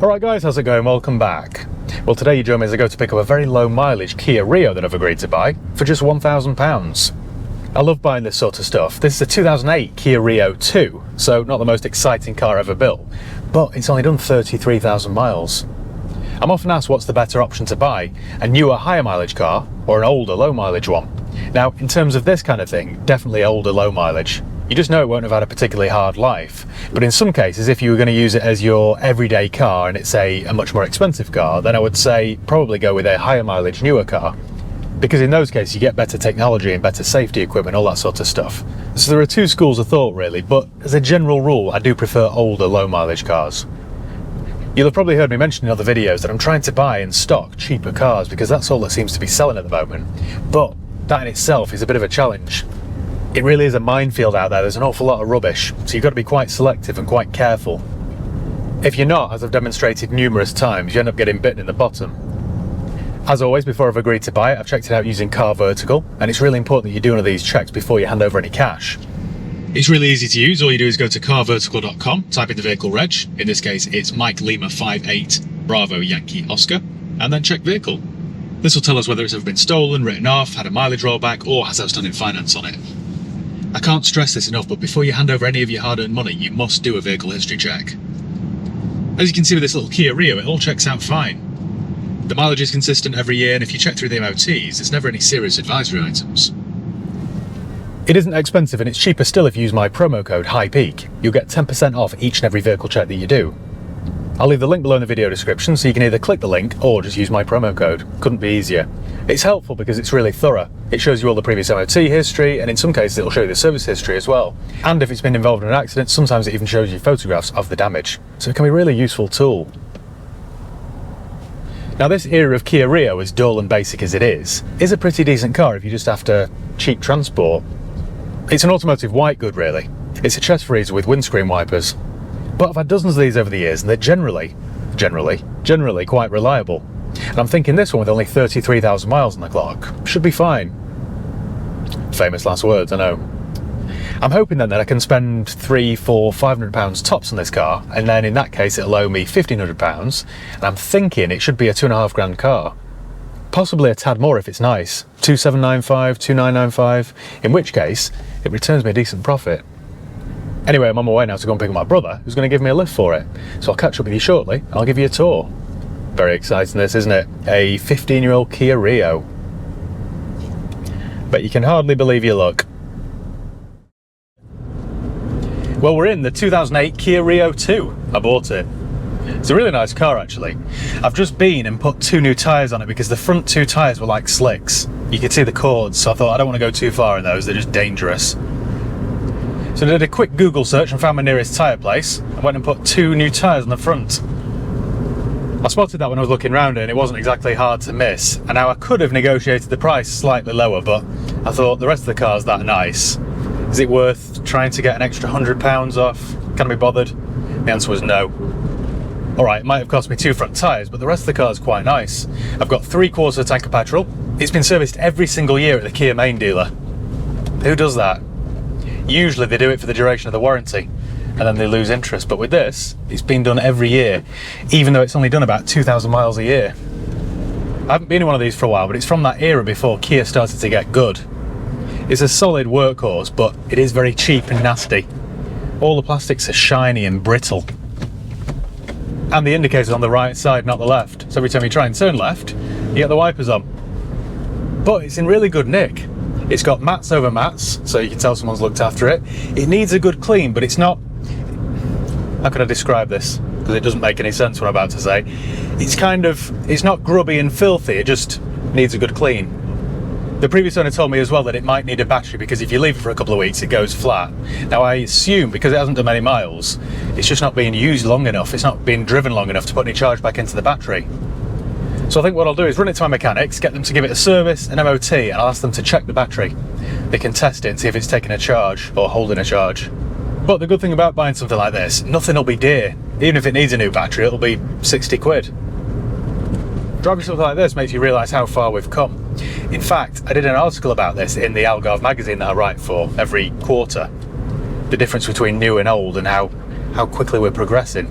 Alright guys, how's it going? Welcome back. Well, today you join me as I go to pick up a very low mileage Kia Rio that I've agreed to buy for just £1,000. I love buying this sort of stuff. This is a 2008 Kia Rio 2, so not the most exciting car ever built, but it's only done 33,000 miles. I'm often asked what's the better option to buy, a newer higher mileage car or an older low mileage one. Now, in terms of this kind of thing, definitely older low mileage. You just know it won't have had a particularly hard life, but in some cases, if you were going to use it as your everyday car and it's a much more expensive car, then I would say probably go with a higher mileage newer car, because in those cases you get better technology and better safety equipment, all that sort of stuff. So there are two schools of thought really, but as a general rule I do prefer older low mileage cars. You'll have probably heard me mention in other videos that I'm trying to buy and stock cheaper cars because that's all that seems to be selling at the moment, but that in itself is a bit of a challenge. It really is a minefield out there. There's an awful lot of rubbish, so you've got to be quite selective and quite careful. If you're not, as I've demonstrated numerous times, you end up getting bitten in the bottom. As always, before I've agreed to buy it, I've checked it out using Car Vertical, and it's really important that you do one of these checks before you hand over any cash. It's really easy to use. All you do is go to carvertical.com, type in the vehicle reg. In this case, it's Mike Lima 58 Bravo Yankee Oscar, and then check vehicle. This will tell us whether it's ever been stolen, written off, had a mileage rollback, or has outstanding finance on it. I can't stress this enough, but before you hand over any of your hard-earned money, you must do a vehicle history check. As you can see with this little Kia Rio, it all checks out fine. The mileage is consistent every year, and if you check through the MOTs, there's never any serious advisory items. It isn't expensive, and it's cheaper still if you use my promo code HIGHPEAK. You'll get 10% off each and every vehicle check that you do. I'll leave the link below in the video description, so you can either click the link or just use my promo code. Couldn't be easier. It's helpful because it's really thorough. It shows you all the previous MOT history, and in some cases it'll show you the service history as well. And if it's been involved in an accident, sometimes it even shows you photographs of the damage. So it can be a really useful tool. Now, this era of Kia Rio, as dull and basic as it is a pretty decent car if you're just after cheap transport. It's an automotive white good really. It's a chest freezer with windscreen wipers. But I've had dozens of these over the years, and they're generally quite reliable. And I'm thinking this one with only 33,000 miles on the clock should be fine. Famous last words, I know. I'm hoping then that I can spend £300, £400, £500 tops on this car, and then in that case it'll owe me £1,500, and I'm thinking it should be a £2,500 car. Possibly a tad more if it's nice, 2795, 2995, in which case it returns me a decent profit. Anyway, I'm on my way now to go and pick up my brother, who's going to give me a lift for it. So I'll catch up with you shortly, and I'll give you a tour. Very exciting this, isn't it? A 15-year-old Kia Rio. But you can hardly believe your luck. Well, we're in the 2008 Kia Rio 2. I bought it. It's a really nice car, actually. I've just been and put two new tyres on it because the front two tyres were like slicks. You could see the cords, so I thought I don't want to go too far in those, they're just dangerous. So I did a quick Google search and found my nearest tyre place. I went and put two new tyres on the front. I spotted that when I was looking around it, and it wasn't exactly hard to miss. And now I could have negotiated the price slightly lower, but I thought the rest of the car's that nice. Is it worth trying to get an extra £100 off? Can I be bothered? The answer was no. Alright, it might have cost me two front tyres, but the rest of the car is quite nice. I've got 3/4 tank of petrol. It's been serviced every single year at the Kia main dealer. Who does that? Usually they do it for the duration of the warranty, and then they lose interest, but with this, it's been done every year, even though it's only done about 2,000 miles a year. I haven't been in one of these for a while, but it's from that era before Kia started to get good. It's a solid workhorse, but it is very cheap and nasty. All the plastics are shiny and brittle. And the indicator's on the right side, not the left, so every time you try and turn left, you get the wipers on. But it's in really good nick. It's got mats over mats, so you can tell someone's looked after it. It needs a good clean, but it's not... How can I describe this? Because it doesn't make any sense what I'm about to say. It's not grubby and filthy, it just needs a good clean. The previous owner told me as well that it might need a battery because if you leave it for a couple of weeks, it goes flat. Now I assume, because it hasn't done many miles, it's just not being used long enough, it's not being driven long enough to put any charge back into the battery. So I think what I'll do is run it to my mechanics, get them to give it a service, an MOT, and I'll ask them to check the battery. They can test it and see if it's taking a charge or holding a charge. But the good thing about buying something like this, nothing will be dear. Even if it needs a new battery, it'll be 60 quid. Driving something like this makes you realise how far we've come. In fact, I did an article about this in the Algarve magazine that I write for every quarter. The difference between new and old and how quickly we're progressing.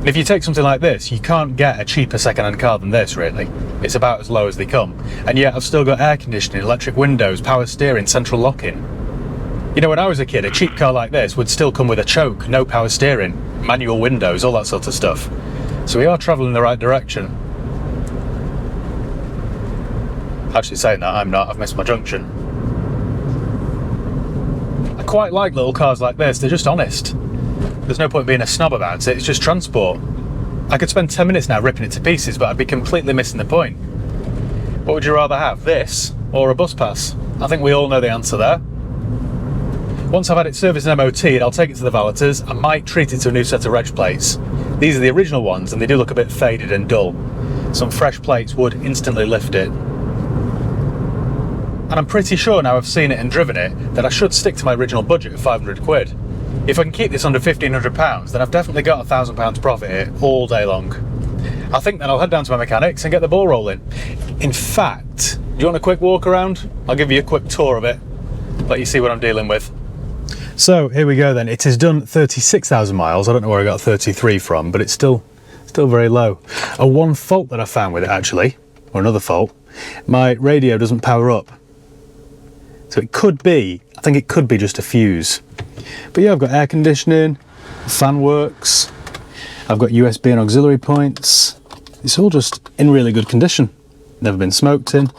And if you take something like this, you can't get a cheaper second-hand car than this, really. It's about as low as they come. And yet I've still got air conditioning, electric windows, power steering, central locking. You know, when I was a kid, a cheap car like this would still come with a choke, no power steering, manual windows, all that sort of stuff. So we are travelling in the right direction. Actually saying that, I'm not. I've missed my junction. I quite like little cars like this. They're just honest. There's no point being a snob about it. It's just transport. I could spend 10 minutes now ripping it to pieces, but I'd be completely missing the point. What would you rather have, this or a bus pass? I think we all know the answer there. Once I've had it serviced and MOT'd, I'll take it to the valeters. I might treat it to a new set of reg plates. These are the original ones, and they do look a bit faded and dull. Some fresh plates would instantly lift it. And I'm pretty sure now I've seen it and driven it that I should stick to my original budget of 500 quid. If I can keep this under £1,500, then I've definitely got £1,000 profit here all day long. I think then I'll head down to my mechanics and get the ball rolling. In fact, do you want a quick walk around? I'll give you a quick tour of it, let you see what I'm dealing with. So here we go then. It has done 36,000 miles. I don't know where I got 33 from, but it's still very low. One fault that I found with it actually, or another fault, my radio doesn't power up. So it could be, I think it could be just a fuse. But yeah, I've got air conditioning, fan works, I've got USB and auxiliary points. It's all just in really good condition. Never been smoked in.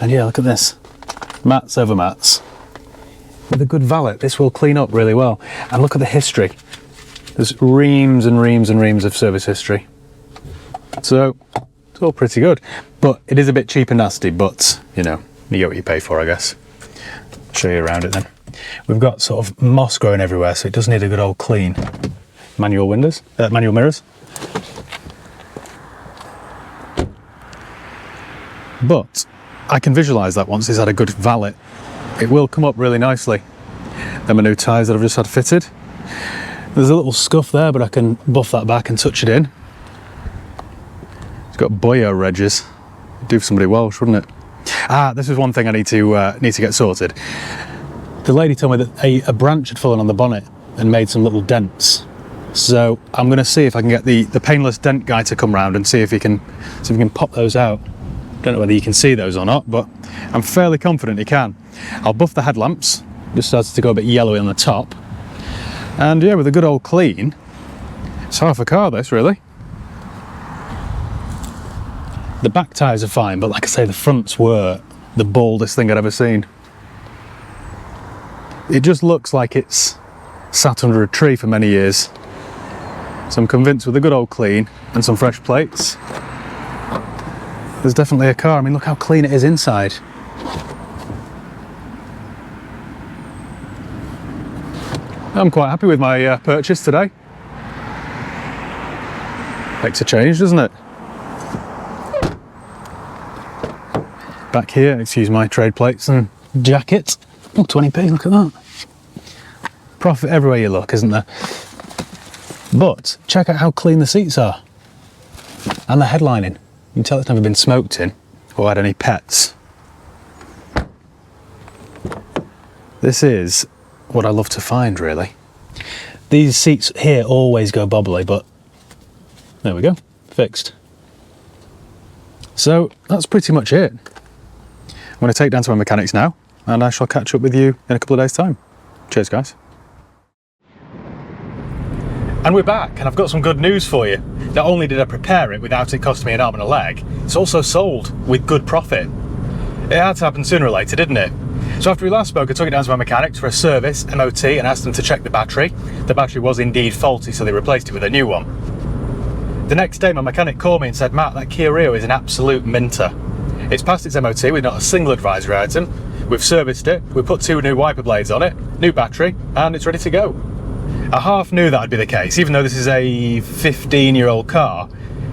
And yeah, look at this. Mats over mats. With a good valet, this will clean up really well. And look at the history. There's reams and reams and reams of service history. So, it's all pretty good. But it is a bit cheap and nasty, but, you know, you get what you pay for, I guess. Show you around it then. We've got sort of moss growing everywhere, so it does need a good old clean. Manual windows, manual mirrors. But I can visualise that once it's had a good valet, it will come up really nicely. Then my new tyres that I've just had fitted. There's a little scuff there, but I can buff that back and touch it in. It's got Boyo Regis. Do for somebody Welsh, wouldn't it? Ah, this is one thing I need to get sorted. The lady told me that a branch had fallen on the bonnet and made some little dents. So I'm going to see if I can get the painless dent guy to come round and see if he can pop those out. Don't know whether you can see those or not, but I'm fairly confident he can. I'll buff the headlamps, just started to go a bit yellowy on the top. And yeah, with a good old clean, it's half a car this really. The back tyres are fine, but like I say, the fronts were the baldest thing I'd ever seen. It just looks like it's sat under a tree for many years. So I'm convinced with a good old clean and some fresh plates, there's definitely a car. I mean, look how clean it is inside. I'm quite happy with my purchase today. Makes a change, doesn't it? Back here, excuse my trade plates and jacket. Oh, 20p, look at that. Profit everywhere you look, isn't there? But check out how clean the seats are. And the headlining. You can tell it's never been smoked in or had any pets. This is what I love to find, really. These seats here always go bobbly, but there we go, fixed. So that's pretty much it. I'm going to take down to my mechanics now, and I shall catch up with you in a couple of days' time. Cheers, guys. And we're back, and I've got some good news for you. Not only did I prepare it without it costing me an arm and a leg, it's also sold with good profit. It had to happen sooner or later, didn't it? So after we last spoke, I took it down to my mechanics for a service, MOT, and asked them to check the battery. The battery was indeed faulty, so they replaced it with a new one. The next day, my mechanic called me and said, Matt, that Kia Rio is an absolute minter. It's passed its MOT with not a single advisory item. We've serviced it, we've put 2 new wiper blades on it, new battery, and it's ready to go. I half knew that would be the case, even though this is a 15-year-old car.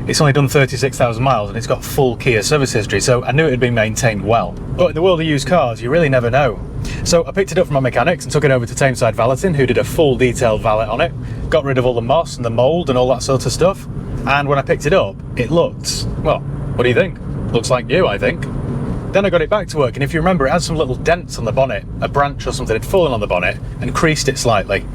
It's only done 36,000 miles and it's got full Kia service history, so I knew it had been maintained well. But in the world of used cars, you really never know. So I picked it up from my mechanics and took it over to Tameside Valeting, who did a full detailed valet on it, got rid of all the moss and the mould and all that sort of stuff. And when I picked it up, it looked, well, what do you think? Looks like new, I think. Then I got it back to work, and if you remember, it had some little dents on the bonnet. A branch or something had fallen on the bonnet and creased it slightly.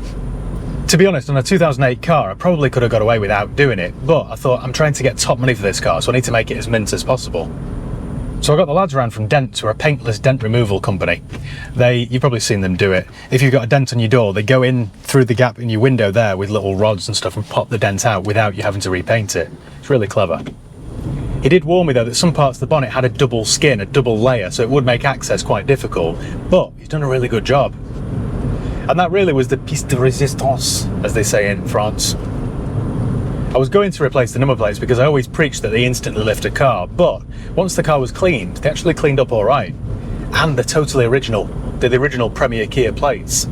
To be honest, on a 2008 car, I probably could have got away without doing it, but I thought I'm trying to get top money for this car, so I need to make it as mint as possible. So I got the lads around from Dent, who are a paintless dent removal company. You've probably seen them do it. If you've got a dent on your door, they go in through the gap in your window there with little rods and stuff and pop the dent out without you having to repaint it. It's really clever. He did warn me though that some parts of the bonnet had a double skin, a double layer, so it would make access quite difficult, but he's done a really good job. And that really was the piece de resistance, as they say in France. I was going to replace the number plates because I always preached that they instantly lift a car, but once the car was cleaned, they actually cleaned up all right. And they're totally original. They're the original Premier Kia plates.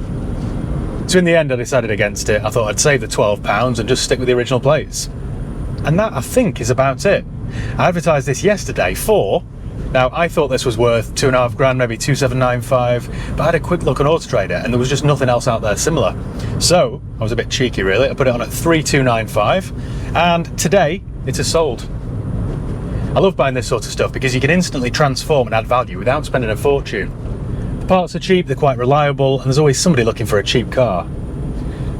So in the end I decided against it. I thought I'd save the £12 and just stick with the original plates. And that, I think, is about it. I advertised this yesterday for... Now, I thought this was worth £2.5 grand, maybe 2,795, but I had a quick look on Auto Trader and there was just nothing else out there similar. So, I was a bit cheeky really, I put it on at 3,295, and today it is sold. I love buying this sort of stuff because you can instantly transform and add value without spending a fortune. The parts are cheap, they're quite reliable, and there's always somebody looking for a cheap car.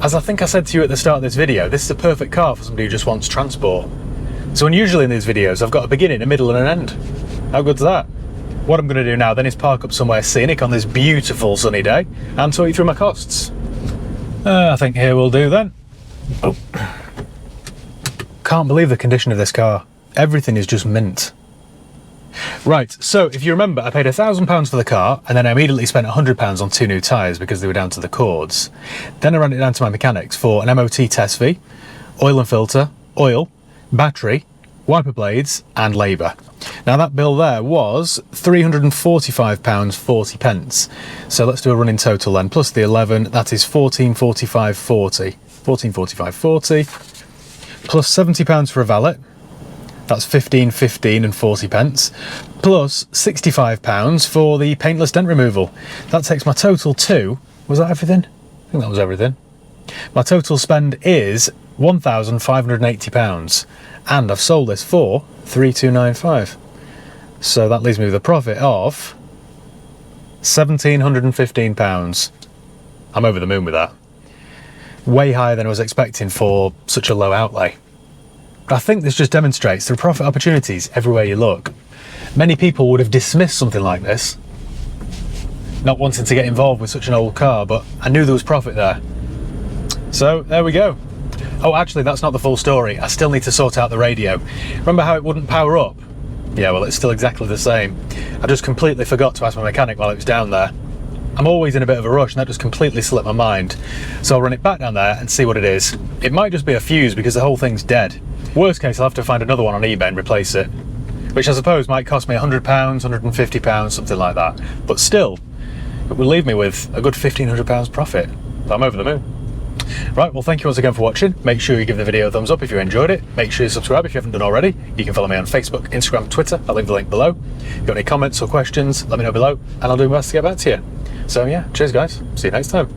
As I think I said to you at the start of this video, this is a perfect car for somebody who just wants transport. So unusually in these videos, I've got a beginning, a middle and an end. How good's that? What I'm going to do now then is park up somewhere scenic on this beautiful sunny day and talk you through my costs. I think here will do then. Oh. Can't believe the condition of this car. Everything is just mint. Right, so if you remember, I paid £1,000 for the car and then I immediately spent £100 on 2 new tyres because they were down to the cords. Then I ran it down to my mechanics for an MOT test fee, oil and filter, oil, battery, wiper blades and labour. Now that bill there was £345.40. So let's do a running total then, plus the 11, that is £1445.40. £1445.40 plus £70 for a valet. That's £15.15 and 40 pence, plus £65 for the paintless dent removal. That takes my total to, was that everything? I think that was everything. My total spend is £1,580, and I've sold this for £3,295. So that leaves me with a profit of £1,715. I'm over the moon with that. Way higher than I was expecting for such a low outlay. But I think this just demonstrates there are profit opportunities everywhere you look. Many people would have dismissed something like this, not wanting to get involved with such an old car, but I knew there was profit there. So there we go. Oh, actually, that's not the full story. I still need to sort out the radio. Remember how it wouldn't power up? Yeah, well, it's still exactly the same. I just completely forgot to ask my mechanic while it was down there. I'm always in a bit of a rush and that just completely slipped my mind. So I'll run it back down there and see what it is. It might just be a fuse because the whole thing's dead. Worst case, I'll have to find another one on eBay and replace it, which I suppose might cost me £100, £150, something like that. But still, it will leave me with a good £1,500 profit. I'm over the moon. Right, well, thank you once again for watching. Make sure you give the video a thumbs up if you enjoyed it. Make sure you subscribe if you haven't done already. You can follow me on Facebook, Instagram, Twitter. I'll leave the link below. If you've got any comments or questions, let me know below and I'll do my best to get back to you. So yeah, cheers guys. See you next time.